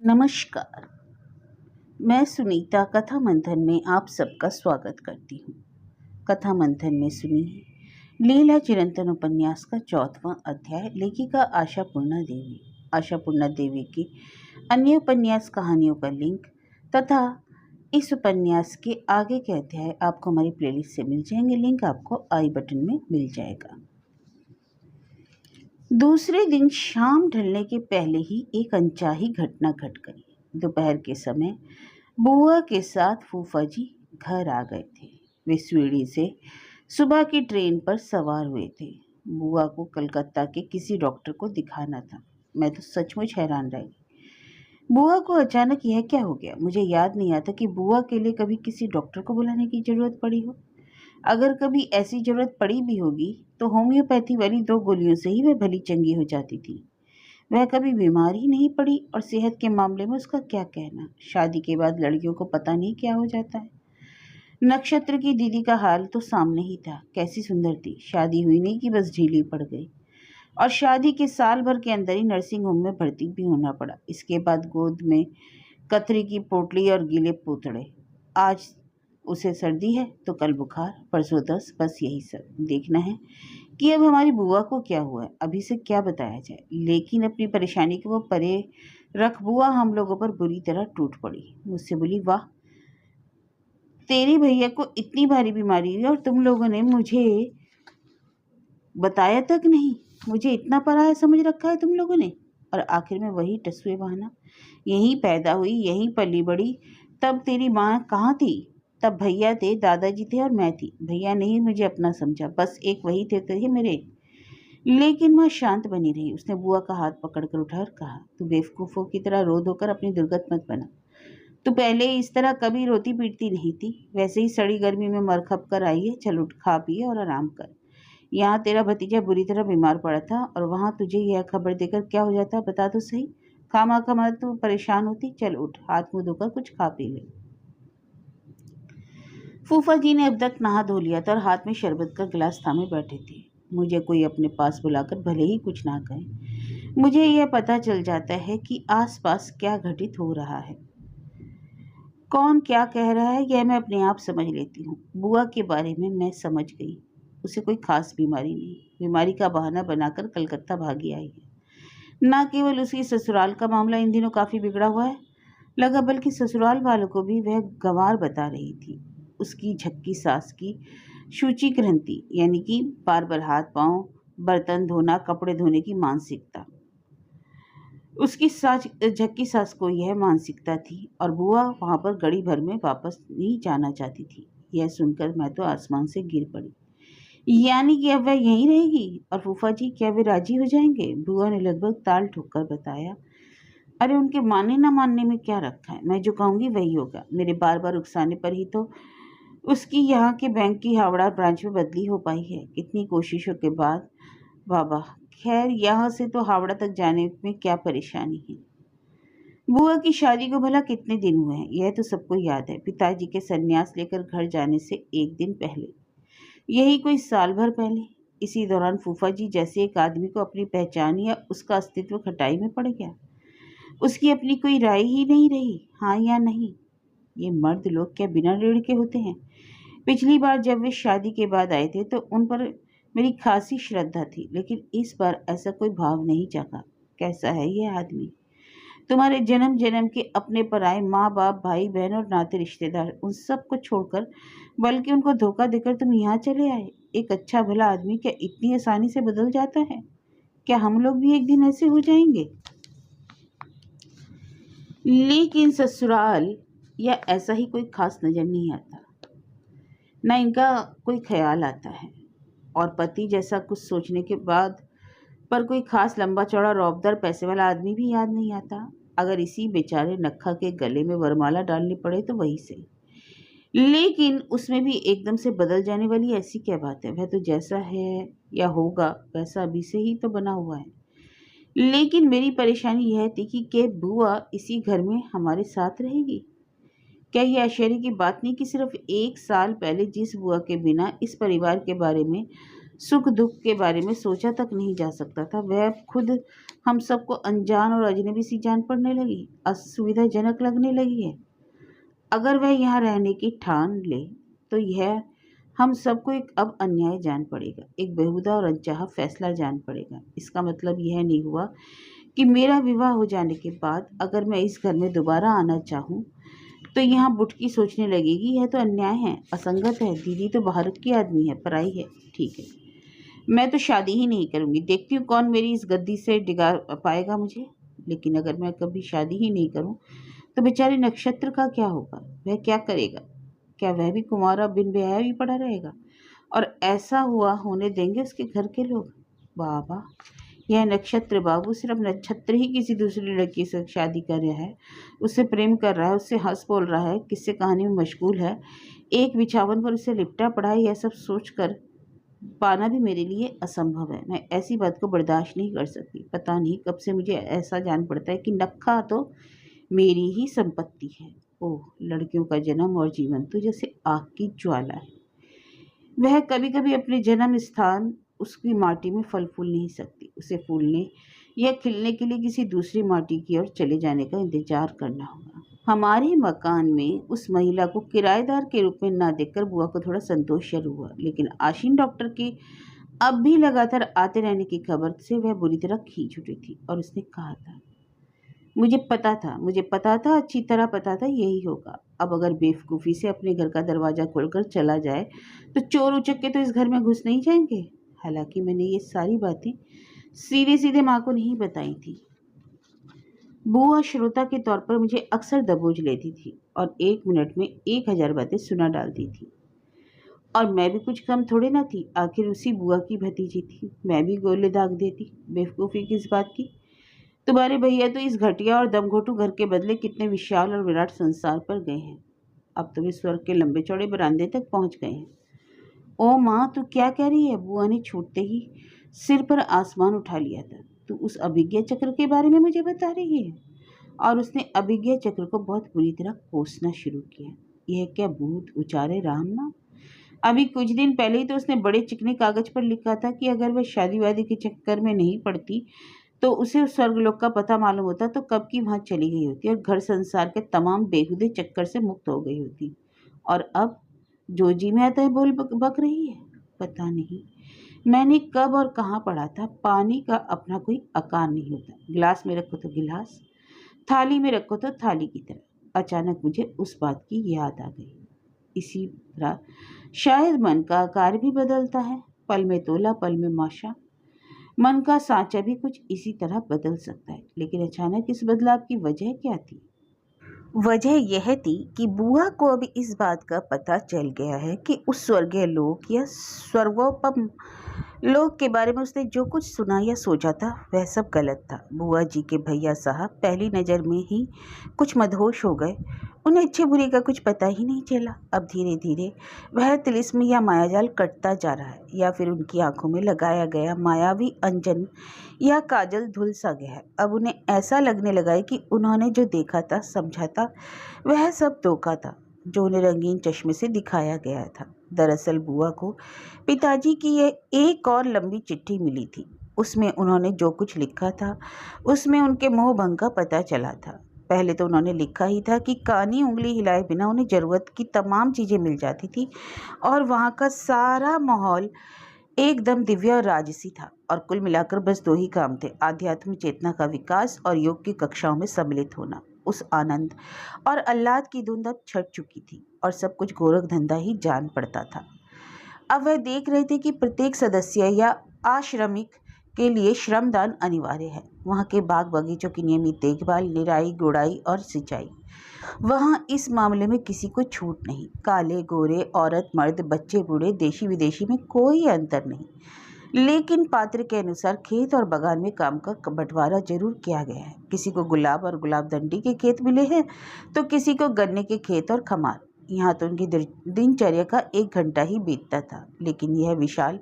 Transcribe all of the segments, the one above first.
नमस्कार। मैं सुनीता कथा मंथन में आप सबका स्वागत करती हूँ। कथा मंथन में सुनिए लीला चिरंतन उपन्यास का 4वां अध्याय। लेखिका आशापूर्णा देवी। आशापूर्णा देवी की अन्य उपन्यास कहानियों का लिंक तथा इस उपन्यास के आगे के अध्याय आपको हमारी प्लेलिस्ट से मिल जाएंगे। लिंक आपको आई बटन में मिल जाएगा। दूसरे दिन शाम ढलने के पहले ही एक अनचाही घटना घट गई। दोपहर के समय बुआ के साथ फूफा जी घर आ गए थे। वे स्वीडी से सुबह की ट्रेन पर सवार हुए थे। बुआ को कलकत्ता के किसी डॉक्टर को दिखाना था। मैं तो सचमुच हैरान रह गई। बुआ को अचानक यह क्या हो गया। मुझे याद नहीं आता कि बुआ के लिए कभी किसी डॉक्टर को बुलाने की जरूरत पड़ी हो। अगर कभी ऐसी जरूरत पड़ी भी होगी तो होम्योपैथी वाली 2 गोलियों से ही वह भली चंगी हो जाती थी। वह कभी बीमार ही नहीं पड़ी और सेहत के मामले में उसका क्या कहना। शादी के बाद लड़कियों को पता नहीं क्या हो जाता है। नक्षत्र की दीदी का हाल तो सामने ही था। कैसी सुंदर थी। शादी हुई नहीं कि बस ढीली पड़ गई और शादी के साल भर के अंदर ही नर्सिंग होम में भर्ती भी होना पड़ा। इसके बाद गोद में कतरी की पोटली और गीले पूतड़े। आज उसे सर्दी है तो कल बुखार, परसों दस्त। बस यही सब देखना है कि अब हमारी बुआ को क्या हुआ है। अभी से क्या बताया जाए। लेकिन अपनी परेशानी को वो परे रख बुआ हम लोगों पर बुरी तरह टूट पड़ी। मुझसे बोली, वाह, तेरी भैया को इतनी भारी बीमारी हुई और तुम लोगों ने मुझे बताया तक नहीं। मुझे इतना पराया समझ रखा है तुम लोगों ने। और आखिर में वही टसुए बहाना। यहीं पैदा हुई, यहीं पली बड़ी। तब तेरी माँ कहाँ थी? तब भैया थे, दादाजी थे और मैं थी। भैया नहीं मुझे अपना समझा, बस एक वही थे मेरे। लेकिन माँ शांत बनी रही। उसने बुआ का हाथ पकड़कर उठा और कहा, तू बेवकूफ़ों की तरह रो धोकर अपनी दुर्गत मत बना। तू पहले इस तरह कभी रोती पीटती नहीं थी। वैसे ही सड़ी गर्मी में मर खप कर आई है। चल उठ, खा पिए और आराम कर। यहाँ तेरा भतीजा बुरी तरह बीमार पड़ा था और वहाँ तुझे यह खबर देकर क्या हो जाता, बता तो सही। खामा खामा तू परेशान होती। चल उठ, हाथ मुंह धोकर कुछ खा पी ले। फूफा जी ने अब तक नहा धो लिया था और हाथ में शरबत का गिलास थामे बैठे थे। मुझे कोई अपने पास बुलाकर भले ही कुछ ना कहे, मुझे यह पता चल जाता है कि आसपास क्या घटित हो रहा है, कौन क्या कह रहा है। यह मैं अपने आप समझ लेती हूँ। बुआ के बारे में मैं समझ गई। उसे कोई खास बीमारी नहीं। बीमारी का बहाना बनाकर कलकत्ता भागी आई है। न केवल उसकी ससुराल का मामला इन दिनों काफ़ी बिगड़ा हुआ है लगा, बल्कि ससुराल वालों को भी वह गंवार बता रही थी। उसकी झक्की सास की शुचि ग्रंथि, यानी कि बार बार हाथ पांव बर्तन धोना, कपड़े धोने की मानसिकता, उसकी झक्की सास को यह मानसिकता थी और बुआ वहां पर घड़ी भर में वापस नहीं जाना चाहती थी। यह सुनकर मैं तो आसमान से गिर पड़ी। यानी कि अब वह यहीं रहेगी। और फूफा जी, क्या वे राजी हो जाएंगे? बुआ ने लगभग ताल ठोककर बताया, अरे उनके मानने ना मानने में क्या रखा है। मैं जो कहूँगी वही होगा। मेरे बार बार उकसाने पर ही तो उसकी यहाँ के बैंक की हावड़ा ब्रांच में बदली हो पाई है। कितनी कोशिशों के बाद। बाबा, खैर यहाँ से तो हावड़ा तक जाने में क्या परेशानी है। बुआ की शादी को भला कितने दिन हुए हैं, यह तो सबको याद है। पिताजी के सन्यास लेकर घर जाने से एक दिन पहले, यही कोई साल भर पहले। इसी दौरान फूफा जी जैसे एक आदमी को अपनी पहचान या उसका अस्तित्व खटाई में पड़ गया। उसकी अपनी कोई राय ही नहीं रही, हाँ या नहीं। ये मर्द लोग क्या बिना रीढ़ के होते हैं? पिछली बार जब वे शादी के बाद आए थे तो उन पर मेरी खासी श्रद्धा थी, लेकिन इस बार ऐसा कोई भाव नहीं जागा। कैसा है ये आदमी? तुम्हारे जन्म जन्म के अपने पराए माँ बाप, भाई बहन और नाते रिश्तेदार, उन सब को छोड़कर, बल्कि उनको धोखा देकर तुम यहाँ चले आए। एक अच्छा भला आदमी क्या इतनी आसानी से बदल जाता है? क्या हम लोग भी एक दिन ऐसे हो जाएंगे? लेकिन ससुराल या ऐसा ही कोई खास नजर नहीं आता, ना इनका कोई ख्याल आता है। और पति जैसा कुछ सोचने के बाद पर कोई खास लंबा चौड़ा रौबदार पैसे वाला आदमी भी याद नहीं आता। अगर इसी बेचारे नक्खा के गले में वरमाला डालनी पड़े तो वही सही। लेकिन उसमें भी एकदम से बदल जाने वाली ऐसी क्या बात है? वह तो जैसा है या होगा वैसा अभी से ही तो बना हुआ है। लेकिन मेरी परेशानी यह थी कि क्या बुआ इसी घर में हमारे साथ रहेगी? क्या ये आश्चर्य की बात नहीं कि सिर्फ 1 साल पहले जिस बुआ के बिना इस परिवार के बारे में सुख दुख के बारे में सोचा तक नहीं जा सकता था। वह अब खुद हम सबको अनजान और अजनबी सी जान पड़ने लगी, असुविधाजनक लगने लगी है। अगर वह यहाँ रहने की ठान ले तो यह हम सबको एक अब अन्याय जान पड़ेगा, एक बेहुदा और अनचाहा फैसला जान पड़ेगा। इसका मतलब यह नहीं हुआ कि मेरा विवाह हो जाने के बाद अगर मैं इस घर में दोबारा आना चाहूँ तो यहाँ बुटकी सोचने लगेगी यह तो अन्याय है, असंगत है, दीदी तो बाहर की आदमी है, पराई है। ठीक है, मैं तो शादी ही नहीं करूँगी, देखती हूँ कौन मेरी इस गद्दी से डिगा पाएगा मुझे। लेकिन अगर मैं कभी शादी ही नहीं करूँ तो बेचारे नक्षत्र का क्या होगा? वह क्या करेगा? क्या वह भी कुंवारा बिन ब्याह भी पड़ा रहेगा? और ऐसा हुआ होने देंगे उसके घर के लोग? बाबा, यह नक्षत्र बाबू सिर्फ नक्षत्र ही किसी दूसरी लड़की से शादी कर रहा है, उससे प्रेम कर रहा है, उससे हंस बोल रहा है, किससे कहानी में मशगूल है, एक बिछावन पर उसे लिपटा पड़ा है, यह सब सोच कर पाना भी मेरे लिए असंभव है। मैं ऐसी बात को बर्दाश्त नहीं कर सकती। पता नहीं कब से मुझे ऐसा जान पड़ता है कि नक्खा तो मेरी ही संपत्ति है। ओह, लड़कियों का जन्म और जीवन तो जैसे आग की ज्वाला है, वह कभी कभी अपने जन्म स्थान उसकी माटी में फल फूल नहीं सकती। उसे फूलने या खिलने के लिए किसी दूसरी माटी की ओर चले जाने का इंतजार करना होगा। हमारे मकान में उस महिला को किराएदार के रूप में ना देखकर बुआ को थोड़ा संतोष जरूर हुआ, लेकिन आशीन डॉक्टर के अब भी लगातार आते रहने की खबर से वह बुरी तरह खींच उठी थी। और उसने कहा था, मुझे पता था, अच्छी तरह पता था यही होगा। अब अगर बेवकूफ़ी से अपने घर का दरवाज़ा खोलकर चला जाए तो चोर उचक्के तो इस घर में घुस नहीं जाएंगे। हालांकि मैंने ये सारी बातें सीधे सीधे माँ को नहीं बताई थी। बुआ श्रोता के तौर पर मुझे अक्सर दबोच लेती थी और 1 मिनट में 1000 बातें सुना डालती थी। और मैं भी कुछ कम थोड़े ना थी, आखिर उसी बुआ की भतीजी थी। मैं भी गोले दाग देती। बेवकूफ़ी किस बात की? तुम्हारे भैया तो इस घटिया और दमघोटू घर के बदले कितने विशाल और विराट संसार पर गए हैं। अब तो वे स्वर्ग के लंबे चौड़े बरामदे तक पहुंच गए हैं। ओ माँ, तू क्या कह रही है? बुआ ने छूटते ही सिर पर आसमान उठा लिया था। तू उस अभिज्ञा चक्र के बारे में मुझे बता रही है? और उसने अभिज्ञा चक्र को बहुत बुरी तरह कोसना शुरू किया। यह क्या भूत उचारे राम नाम? अभी कुछ दिन पहले ही तो उसने बड़े चिकने कागज पर लिखा था कि अगर वह शादी वादी के चक्कर में नहीं पड़ती तो उसे उस स्वर्गलोक का पता मालूम होता तो कब की वहां चली गई होती और घर संसार के तमाम बेहुदे चक्कर से मुक्त हो गई होती। और अब जो जी में आता है बोल बक रही है। पता नहीं मैंने कब और कहाँ पढ़ा था, पानी का अपना कोई आकार नहीं होता। गिलास में रखो तो गिलास, थाली में रखो तो थाली की तरह। अचानक मुझे उस बात की याद आ गई। इसी तरह शायद मन का आकार भी बदलता है, पल में तोला पल में माशा। मन का सांचा भी कुछ इसी तरह बदल सकता है। लेकिन अचानक इस बदलाव की वजह क्या थी? वजह यह थी कि बुआ को अब इस बात का पता चल गया है कि उस स्वर्गीय लोक या स्वर्गोपम लोक के बारे में उसने जो कुछ सुना या सोचा था वह सब गलत था। बुआ जी के भैया साहब पहली नज़र में ही कुछ मदहोश हो गए। उन्हें अच्छे बुरे का कुछ पता ही नहीं चला। अब धीरे धीरे वह तिलिस्म या मायाजाल कटता जा रहा है, या फिर उनकी आंखों में लगाया गया मायावी अंजन या काजल धुल सा गया है। अब उन्हें ऐसा लगने लगा है कि उन्होंने जो देखा था समझा था वह सब धोखा था, जो उन्हें रंगीन चश्मे से दिखाया गया था। दरअसल बुआ को पिताजी की यह एक और लंबी चिट्ठी मिली थी। उसमें उन्होंने जो कुछ लिखा था उसमें उनके मोह भंग का पता चला था। पहले तो उन्होंने लिखा ही था कि कानी उंगली हिलाए बिना उन्हें ज़रूरत की तमाम चीज़ें मिल जाती थी और वहाँ का सारा माहौल एकदम दिव्य और राजसी था। और कुल मिलाकर बस 2 ही काम थे, आध्यात्मिक चेतना का विकास और योग की कक्षाओं में सम्मिलित होना। उस आनंद और आह्लाद की धुंध अब छट चुकी थी और सब कुछ गोरख धंधा ही जान पड़ता था। अब वह देख रहे थे कि प्रत्येक सदस्य या आश्रमिक के लिए श्रमदान अनिवार्य है। वहाँ के बाग बगीचों की नियमित देखभाल, निराई गुड़ाई और सिंचाई, वहाँ इस मामले में किसी को छूट नहीं। काले गोरे, औरत मर्द, बच्चे बूढ़े, देशी विदेशी में कोई अंतर नहीं। लेकिन पात्र के अनुसार खेत और बागान में काम का बंटवारा जरूर किया गया है। किसी को गुलाब और गुलाबदंडी के खेत मिले हैं तो किसी को गन्ने के खेत और खमार। यहाँ तो उनकी दिनचर्या का 1 घंटा ही बीतता था। लेकिन यह विशाल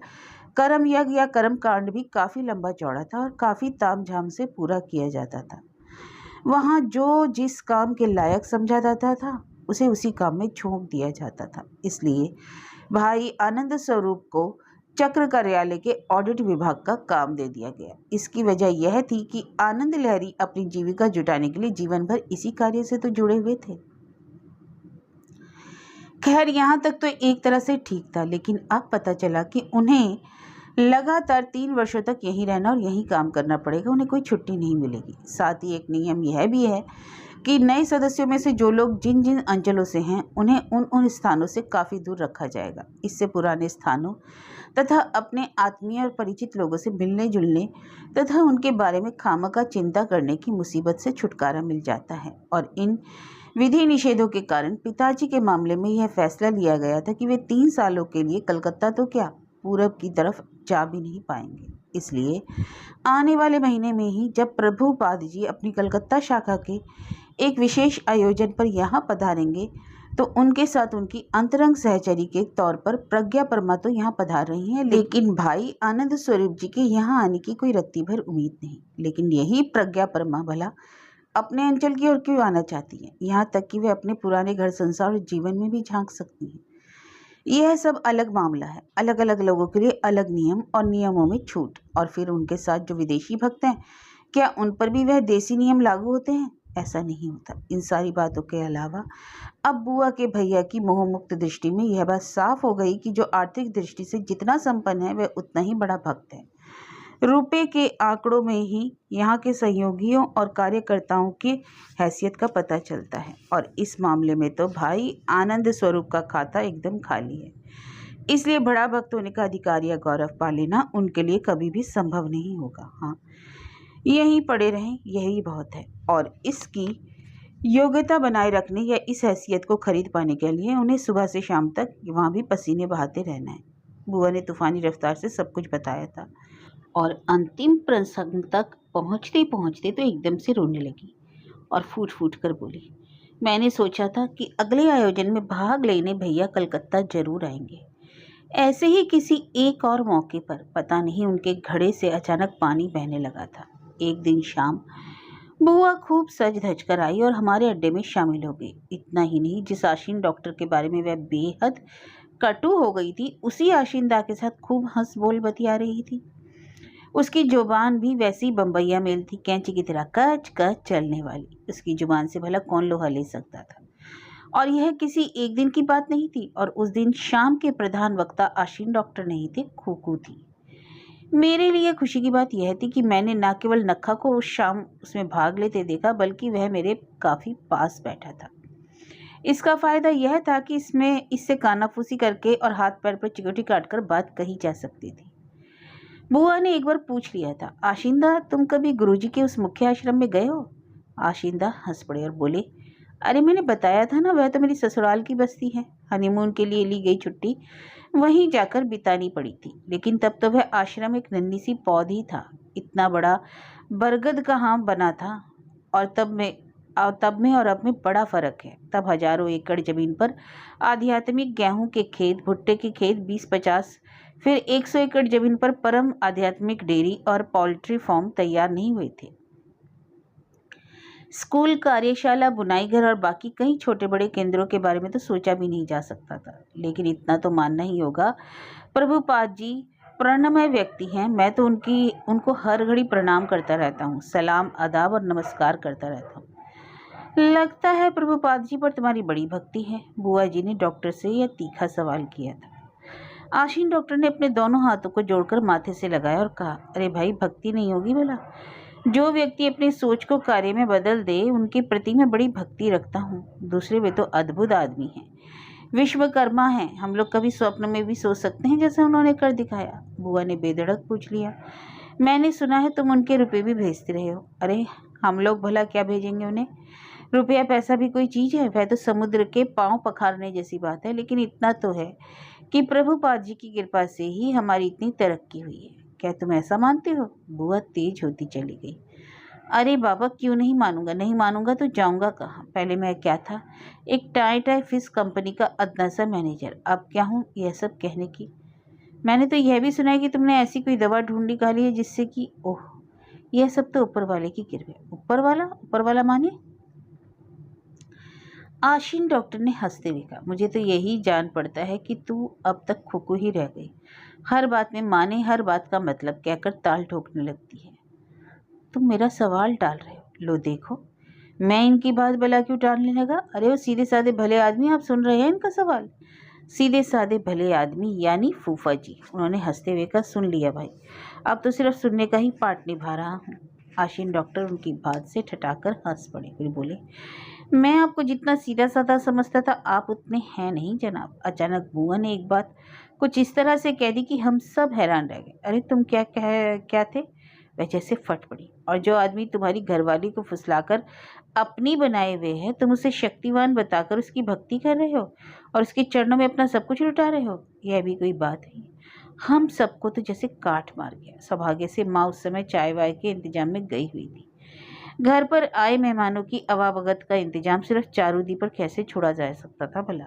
कर्म यज्ञ या कर्म कांड भी काफ़ी लंबा चौड़ा था और काफ़ी तामझाम से पूरा किया जाता था। वहाँ जो जिस काम के लायक समझा जाता था उसे उसी काम में झोंक दिया जाता था। इसलिए भाई आनंद स्वरूप को चक्र कार्यालय के ऑडिट विभाग का काम दे दिया गया। इसकी वजह यह थी कि आनंद लहरी अपनी जीविका जुटाने के लिए जीवन भर इसी कार्य से तो जुड़े हुए थे। खैर, यहाँ तक तो एक तरह से ठीक था, लेकिन अब पता चला कि उन्हें लगातार 3 वर्षों तक यहीं रहना और यहीं काम करना पड़ेगा। उन्हें कोई छुट्टी नहीं मिलेगी। साथ ही एक नियम यह भी है कि नए सदस्यों में से जो लोग जिन जिन अंचलों से हैं, उन्हें उन उन स्थानों से काफ़ी दूर रखा जाएगा। इससे पुराने स्थानों तथा अपने आत्मीय और परिचित लोगों से मिलने जुलने तथा उनके बारे में खामखा चिंता करने की मुसीबत से छुटकारा मिल जाता है। और इन विधि निषेधों के कारण पिताजी के मामले में यह फैसला लिया गया था कि वे 3 सालों के लिए कलकत्ता तो क्या, पूरब की तरफ जा भी नहीं पाएंगे। इसलिए आने वाले महीने में ही जब प्रभुपाद जी अपनी कलकत्ता शाखा के एक विशेष आयोजन पर यहाँ पधारेंगे, तो उनके साथ उनकी अंतरंग सहचरी के तौर पर प्रज्ञा परमा तो यहाँ पधार रही हैं, लेकिन भाई आनंद स्वरूप जी के यहाँ आने की कोई रत्ती भर उम्मीद नहीं। लेकिन यही प्रज्ञा परमा भला अपने अंचल की ओर क्यों आना चाहती है? यहाँ तक कि वे अपने पुराने घर संसार और जीवन में भी झांक सकती हैं। यह सब अलग मामला है। अलग अलग लोगों के लिए अलग नियम और नियमों में छूट। और फिर उनके साथ जो विदेशी भक्त हैं, क्या उन पर भी वह देसी नियम लागू होते हैं? ऐसा नहीं होता। इन सारी बातों के अलावा अब बुआ के भैया की मोहमुक्त दृष्टि में यह बात साफ हो गई कि जो आर्थिक दृष्टि से जितना संपन्न है, वह उतना ही बड़ा भक्त है। रुपए के आंकड़ों में ही यहाँ के सहयोगियों और कार्यकर्ताओं की हैसियत का पता चलता है। और इस मामले में तो भाई आनंद स्वरूप का खाता एकदम खाली है। इसलिए बड़ा भक्त होने का अधिकार या गौरव पा लेना उनके लिए कभी भी संभव नहीं होगा। हाँ, यहीं पड़े रहें, यही बहुत है। और इसकी योग्यता बनाए रखने या इस हैसियत को खरीद पाने के लिए उन्हें सुबह से शाम तक वहाँ भी पसीने बहाते रहना है। बुआ ने तूफानी रफ्तार से सब कुछ बताया था और अंतिम प्रसंग तक पहुँचते पहुँचते तो एकदम से रोने लगी और फूट फूट कर बोली, मैंने सोचा था कि अगले आयोजन में भाग लेने भैया कलकत्ता जरूर आएंगे। ऐसे ही किसी एक और मौके पर पता नहीं उनके घड़े से अचानक पानी बहने लगा था। एक दिन शाम बुआ खूब सज धज कर आई और हमारे अड्डे में शामिल हो गई। इतना ही नहीं, जिस आशीन डॉक्टर के बारे में वह बेहद कटु हो गई थी, उसी आशीनदा के साथ खूब हंस बोल बतिया रही थी। उसकी जुबान भी वैसी बम्बैया मेल थी, कैंची की तरह कच कच चलने वाली। उसकी जुबान से भला कौन लोहा ले सकता था? और यह किसी एक दिन की बात नहीं थी। और उस दिन शाम के प्रधान वक्ता आशीन डॉक्टर नहीं थे, खूकू थी। मेरे लिए खुशी की बात यह थी कि मैंने न केवल नक्खा को उस शाम उसमें भाग लेते देखा, बल्कि वह मेरे काफ़ी पास बैठा था। इसका फ़ायदा यह था कि इससे कानाफूसी करके और हाथ पैर पर चिकोटी काटकर बात कही जा सकती थी। बुआ ने एक बार पूछ लिया था, आशिंदा तुम कभी गुरुजी के उस मुख्य आश्रम में गए हो? आशिंदा हंस पड़े और बोले, अरे मैंने बताया था ना, वह तो मेरी ससुराल की बस्ती है। हनीमून के लिए ली गई छुट्टी वहीं जाकर बितानी पड़ी थी। लेकिन तब तो वह आश्रम एक नन्ही सी पौध ही था। इतना बड़ा बरगद कहाँ बना था। और तब में और अब में बड़ा फर्क है। तब हजारों एकड़ जमीन पर आध्यात्मिक गेहूं के खेत, भुट्टे के खेत 20-50, फिर 100 एकड़ जमीन पर परम आध्यात्मिक डेयरी और पोल्ट्री फार्म तैयार नहीं हुए थे। स्कूल, कार्यशाला, बुनाई घर और बाकी कई छोटे बड़े केंद्रों के बारे में तो सोचा भी नहीं जा सकता था। लेकिन इतना तो मानना ही होगा, प्रभुपाद जी प्रणमय व्यक्ति हैं। मैं तो उनको हर घड़ी प्रणाम करता रहता हूँ, सलाम, आदाब और नमस्कार करता रहता हूँ। लगता है प्रभुपाद जी पर तुम्हारी बड़ी भक्ति है, बुआ जी ने डॉक्टर से यह तीखा सवाल किया था। आशीन डॉक्टर ने अपने दोनों हाथों को जोड़कर माथे से लगाया और कहा, अरे भाई, भक्ति नहीं होगी भला? जो व्यक्ति अपनी सोच को कार्य में बदल दे, उनके प्रति मैं बड़ी भक्ति रखता हूँ। दूसरे वे तो अद्भुत आदमी हैं, विश्वकर्मा हैं। हम लोग कभी स्वप्न में भी सोच सकते हैं जैसा उन्होंने कर दिखाया? बुआ ने बेधड़क पूछ लिया। मैंने सुना है तुम उनके रुपए भी भेजते रहे हो। अरे हम लोग भला क्या भेजेंगे उन्हें? रुपया पैसा भी कोई चीज़ है? वह तो समुद्र के पांव पखारने जैसी बात है। लेकिन इतना तो है कि प्रभुपाद जी की कृपा से ही हमारी इतनी तरक्की हुई है। क्या तुम ऐसा मानते हो? बुआ तेज होती चली गई। अरे बाबा, क्यों नहीं मानूंगा? नहीं मानूंगा तो जाऊंगा कहाँ? पहले मैं क्या था? एक टाई फिश कंपनी का अदना सा मैनेजर। अब क्या हूँ यह सब कहने की? मैंने तो यह भी सुना है कि तुमने ऐसी कोई दवा ढूंढ निकाली है जिससे कि ओह, यह सब तो ऊपर वाले की कृपा। ऊपर वाला माने? आशीन डॉक्टर ने हंसते हुए कहा, मुझे तो यही जान पड़ता है कि तू अब तक खुकू ही रह गई। हर बात में माँ ने हर बात का मतलब कहकर ताल ठोकने लगती है। तुम मेरा सवाल टाल रहे हो। लो देखो, मैं इनकी बात भला क्यों टालने लगा। अरे वो सीधे साधे भले आदमी, आप सुन रहे हैं इनका सवाल। सीधे साधे भले आदमी यानी फूफा जी, उन्होंने हंसते हुए कहा। सुन लिया भाई, अब तो सिर्फ सुनने का ही पार्ट निभा रहा हूँ। आशीन डॉक्टर उनकी बात से ठठाकर हंस पड़े। फिर बोले, मैं आपको जितना सीधा साधा समझता था आप उतने हैं नहीं जनाब। अचानक बुआ ने एक बात कुछ इस तरह से कह दी कि हम सब हैरान रह गए। अरे तुम क्या थे। वह जैसे फट पड़ी। और जो आदमी तुम्हारी घरवाली को फुसलाकर अपनी बनाए हुए है, तुम उसे शक्तिवान बताकर उसकी भक्ति कर रहे हो और उसके चरणों में अपना सब कुछ लुटा रहे हो। यह भी कोई बात है। हम सबको तो जैसे काट मार गया। सौभाग्य से माँ उस समय चाय वाय के इंतजाम में गई हुई थी। घर पर आए मेहमानों की आवाभगत का इंतजाम सिर्फ चारूदी पर कैसे छोड़ा जा सकता था भला।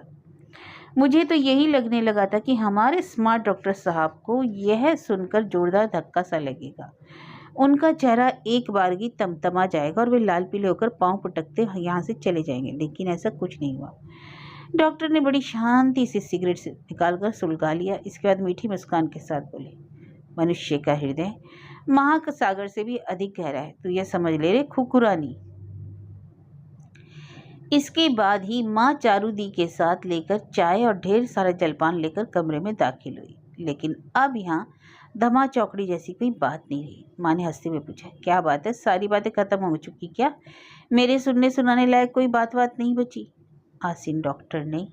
मुझे तो यही लगने लगा था कि हमारे स्मार्ट डॉक्टर साहब को यह सुनकर जोरदार धक्का सा लगेगा। उनका चेहरा एक बारगी तमतमा जाएगा और वे लाल पीले होकर पांव पटकते यहाँ से चले जाएंगे। लेकिन ऐसा कुछ नहीं हुआ। डॉक्टर ने बड़ी शांति से सिगरेट से निकालकर सुलगा लिया। इसके बाद मीठी मुस्कान के साथ बोले, मनुष्य का हृदय महासागर से भी अधिक गहरा है, तू यह समझ ले रे खुकुरानी। इसके बाद ही माँ चारूदी के साथ लेकर चाय और ढेर सारा जलपान लेकर कमरे में दाखिल हुई। लेकिन अब यहाँ धमा चौकड़ी जैसी कोई बात नहीं रही। माँ ने हंसते हुए पूछा, क्या बात है, सारी बातें खत्म हो चुकी क्या? मेरे सुनने सुनाने लायक कोई बात नहीं बची? आसीन डॉक्टर ने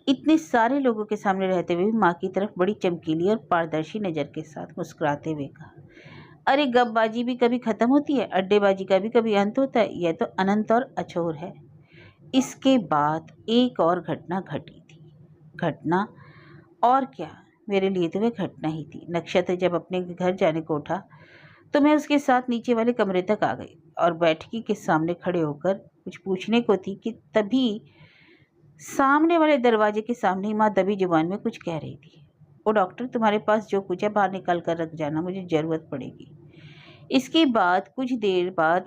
इतने सारे लोगों के सामने रहते हुए माँ की तरफ बड़ी चमकीली और पारदर्शी नज़र के साथ मुस्कुराते हुए कहा, अरे गपबाजी भी कभी खत्म होती है, अड्डेबाजी का भी कभी अंत होता है। यह तो अनंत और अछोर है। इसके बाद एक और घटना घटी थी। घटना और क्या, मेरे लिए तो वह घटना ही थी। नक्षत्र जब अपने घर जाने को उठा तो मैं उसके साथ नीचे वाले कमरे तक आ गई और बैठकी के सामने खड़े होकर कुछ पूछने को थी कि तभी सामने वाले दरवाजे के सामने ही माँ दबी जुबान में कुछ कह रही थी। ओ डॉक्टर, तुम्हारे पास जो कुछ है बाहर निकाल कर रख जाना, मुझे ज़रूरत पड़ेगी। इसके बाद कुछ देर बाद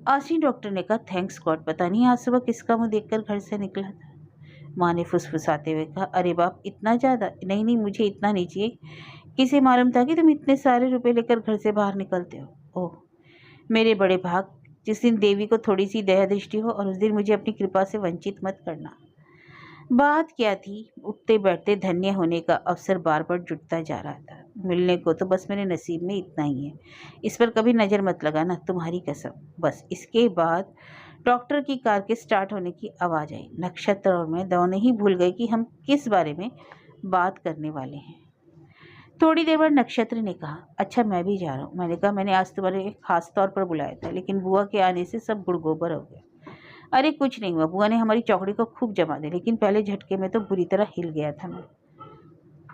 आशीन डॉक्टर ने कहा, थैंक्स गॉड, पता नहीं आज सुबह किसका मुँह देखकर घर से निकला था। माँ ने फुसफुसाते हुए कहा, अरे बाप, इतना ज़्यादा? नहीं, मुझे इतना नहीं चाहिए। किसे मालूम था कि तुम इतने सारे रुपए लेकर घर से बाहर निकलते हो। ओह मेरे बड़े भाग, जिस दिन देवी को थोड़ी सी दया दृष्टि हो और उस दिन मुझे अपनी कृपा से वंचित मत करना। बात क्या थी, उठते बैठते धन्य होने का अवसर बार बार जुटता जा रहा था। मिलने को तो बस मेरे नसीब में इतना ही है, इस पर कभी नज़र मत लगाना, तुम्हारी कसम। बस इसके बाद डॉक्टर की कार के स्टार्ट होने की आवाज़ आई। नक्षत्र और मैं दोनों ही भूल गए कि हम किस बारे में बात करने वाले हैं। थोड़ी देर बाद नक्षत्र ने कहा, अच्छा मैं भी जा रहा हूँ। मैंने कहा, मैंने आज तुम्हारे खास तौर पर बुलाया था, लेकिन बुआ के आने से सब गुड़गोबर हो गया। अरे कुछ नहीं हुआ, बुआ ने हमारी चौकड़ी को खूब जमा दी, लेकिन पहले झटके में तो बुरी तरह हिल गया था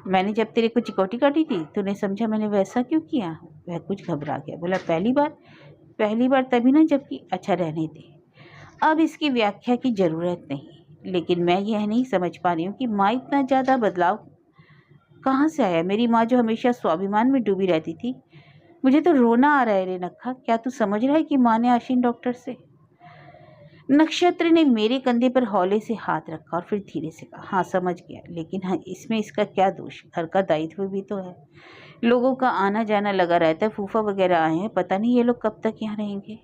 मैंने जब तेरे को चिकोटी काटी थी तूने समझा मैंने वैसा क्यों किया? वह कुछ घबरा गया, बोला, पहली बार तभी ना जबकि। अच्छा रहने दे, अब इसकी व्याख्या की ज़रूरत नहीं। लेकिन मैं यह नहीं समझ पा रही हूँ कि माँ इतना ज़्यादा बदलाव कहाँ से आया? मेरी माँ जो हमेशा स्वाभिमान में डूबी रहती थी, मुझे तो रोना आ रहा है रे नक्खा। क्या तू समझ रहा है कि माँ ने आशीन डॉक्टर से? नक्षत्र ने मेरे कंधे पर हौले से हाथ रखा और फिर धीरे से कहा, हाँ समझ गया, लेकिन हाँ इसमें इसका क्या दोष? घर का दायित्व भी तो है, लोगों का आना जाना लगा रहता है। फूफा वगैरह आए हैं, पता नहीं ये लोग कब तक यहाँ रहेंगे।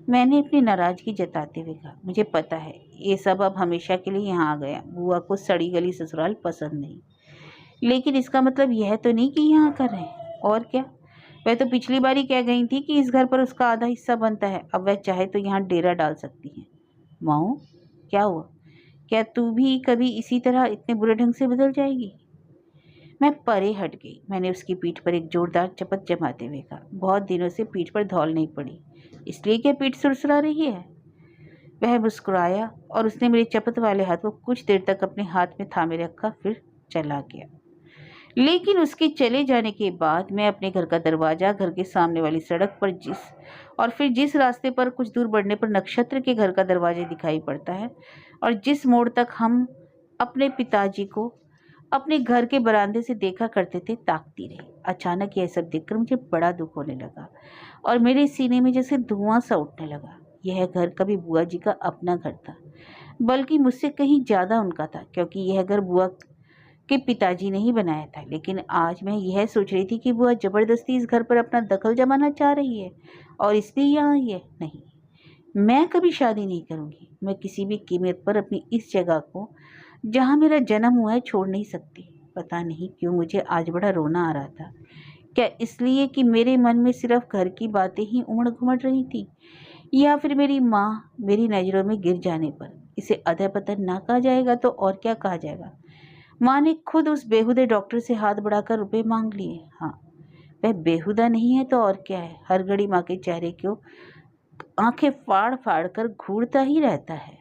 मैंने अपनी नाराज़गी जताते हुए कहा, मुझे पता है ये सब अब हमेशा के लिए यहाँ आ गया। बुआ को सड़ी गली ससुराल पसंद नहीं, लेकिन इसका मतलब यह तो नहीं कि यहाँ कर रहे हैं। और क्या, वह तो पिछली बार ही कह गई थी कि इस घर पर उसका आधा हिस्सा बनता है। अब वह चाहे तो यहाँ डेरा डाल सकती है। माऊ, क्या हुआ? क्या तू भी कभी इसी तरह इतने बुरे ढंग से बदल जाएगी? मैं परे हट गई। मैंने उसकी पीठ पर एक जोरदार चपत जमाते हुए कहा, बहुत दिनों से पीठ पर धौल नहीं पड़ी, इसलिए क्या पीठ सुरसुरा रही है? वह मुस्कुराया और उसने मेरे चपत वाले हाथ को कुछ देर तक अपने हाथ में थामे रखा, फिर चला गया। लेकिन उसके चले जाने के बाद मैं अपने घर का दरवाज़ा, घर के सामने वाली सड़क पर जिस रास्ते पर कुछ दूर बढ़ने पर नक्षत्र के घर का दरवाजा दिखाई पड़ता है और जिस मोड़ तक हम अपने पिताजी को अपने घर के बरामदे से देखा करते थे, ताकती रही। अचानक यह सब देखकर मुझे बड़ा दुख होने लगा और मेरे सीने में जैसे धुआं सा उठने लगा। यह घर कभी बुआ जी का अपना घर था, बल्कि मुझसे कहीं ज़्यादा उनका था, क्योंकि यह घर बुआ कि पिताजी ने ही बनाया था, लेकिन आज मैं यह सोच रही थी कि बुआ जबरदस्ती इस घर पर अपना दखल जमाना चाह रही है और इसलिए यहाँ आई है। नहीं, मैं कभी शादी नहीं करूंगी। मैं किसी भी कीमत पर अपनी इस जगह को, जहाँ मेरा जन्म हुआ है, छोड़ नहीं सकती। पता नहीं क्यों मुझे आज बड़ा रोना आ रहा था। क्या इसलिए कि मेरे मन में सिर्फ घर की बातें ही उमड़ घुमड़ रही थी, या फिर मेरी माँ मेरी नज़रों में गिर जाने पर इसे अधःपतन ना कहा जाएगा तो और क्या कहा जाएगा। माँ ने खुद उस बेहुदे डॉक्टर से हाथ बढ़ाकर रुपए मांग लिए। हाँ, वह बेहुदा नहीं है तो और क्या है। हर घड़ी माँ के चेहरे को आंखें फाड़ फाड़ कर घूरता ही रहता है।